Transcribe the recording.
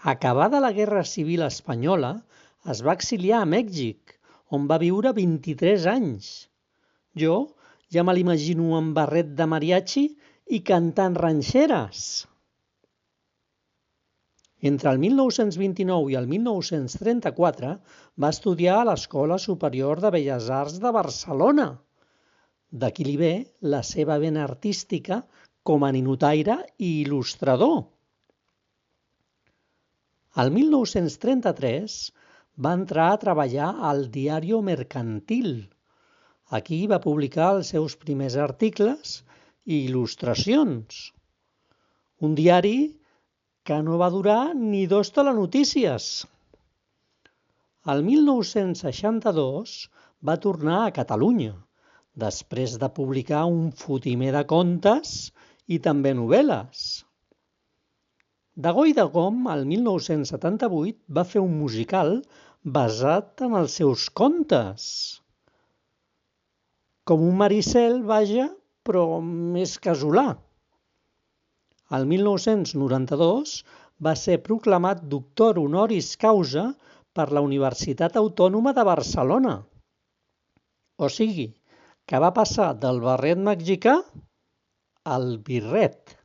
Acabada la Guerra Civil Espanyola, es va exiliar a Mèxic, on va viure 23 anys. Jo ja me l'imagino amb barret de mariachi i cantant ranxeres. Entre el 1929 i el 1934 va estudiar a l'Escola Superior de Belles Arts de Barcelona. D'aquí li ve la seva vena artística com a ninotaire i il·lustrador. El 1933 va entrar a treballar al Diario Mercantil. Aquí va publicar els seus primers articles i il·lustracions. Un diari que no va durar ni 2 telenotícies. El 1962 va tornar a Catalunya, després de publicar un fotimer de contes i també novel·les. De Goi de Gom, el 1978, va fer un musical basat en els seus contes. Com un Maricel, vaja, però més casolà. El 1992 va ser proclamat doctor honoris causa per la Universitat Autònoma de Barcelona. O sigui, que va passar del barret mexicà al birret.